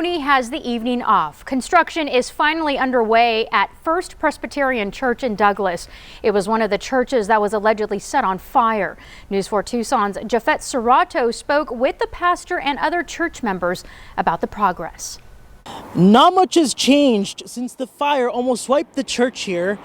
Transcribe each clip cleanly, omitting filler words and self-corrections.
Tony has the evening off. Construction is finally underway at First Presbyterian Church in Douglas. It was one of the churches that was allegedly set on fire. News 4 Tucson's Jafet Serrato spoke with the pastor and other church members about the progress. Not much has changed since the fire almost wiped the church here,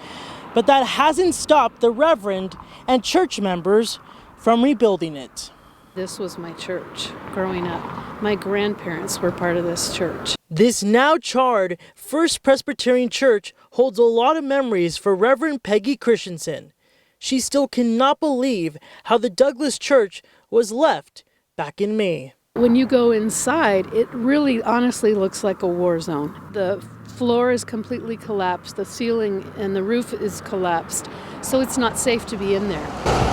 but that hasn't stopped the reverend and church members from rebuilding it. This was my church growing up. My grandparents were part of this church. This now charred First Presbyterian Church holds a lot of memories for Reverend Peggy Christensen. She still cannot believe how the Douglas church was left back in May. When you go inside, it really honestly looks like a war zone. The floor is completely collapsed, the ceiling and the roof is collapsed, so it's not safe to be in there.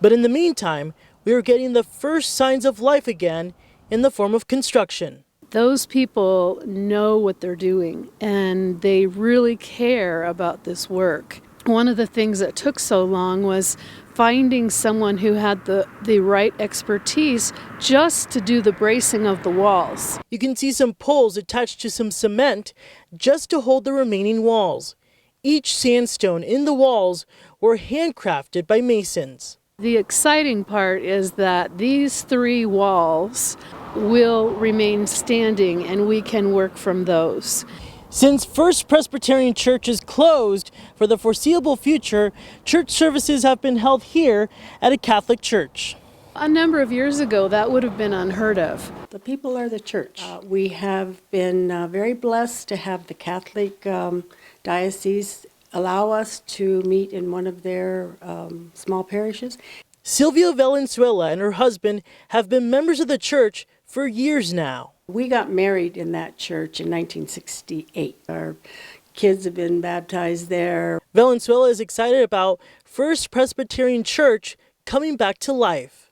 But in the meantime, we are getting the first signs of life again in the form of construction. Those people know what they're doing and they really care about this work. One of the things that took so long was finding someone who had the right expertise just to do the bracing of the walls. You can see some poles attached to some cement just to hold the remaining walls. Each sandstone in the walls were handcrafted by masons. The exciting part is that these 3 walls will remain standing and we can work from those. Since First Presbyterian Church is closed for the foreseeable future, church services have been held here at a Catholic church. A number of years ago, that would have been unheard of. The people are the church. We have been very blessed to have the Catholic diocese allow us to meet in one of their small parishes. Silvia Valenzuela and her husband have been members of the church for years now. We got married in that church in 1968. Our kids have been baptized there. Valenzuela is excited about First Presbyterian Church coming back to life.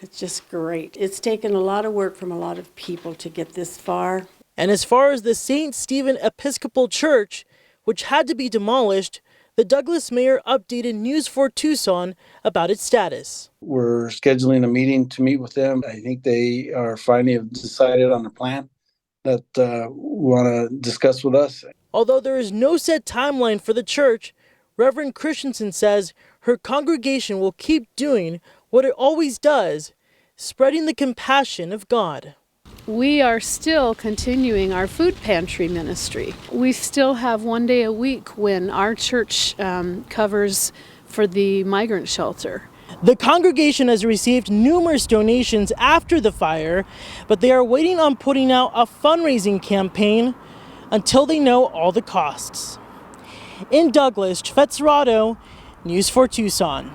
It's just great. It's taken a lot of work from a lot of people to get this far. And as far as the St. Stephen Episcopal Church, which had to be demolished, the Douglas mayor updated News 4 Tucson about its status. We're scheduling a meeting to meet with them. I think they are finally have decided on a plan that we want to discuss with us. Although there is no set timeline for the church, Reverend Christensen says her congregation will keep doing what it always does, spreading the compassion of God. We are still continuing our food pantry ministry. We still have 1 day a week when our church covers for the migrant shelter. The congregation has received numerous donations after the fire, but they are waiting on putting out a fundraising campaign until they know all the costs. In Douglas, Jafet Serrato, News 4 Tucson.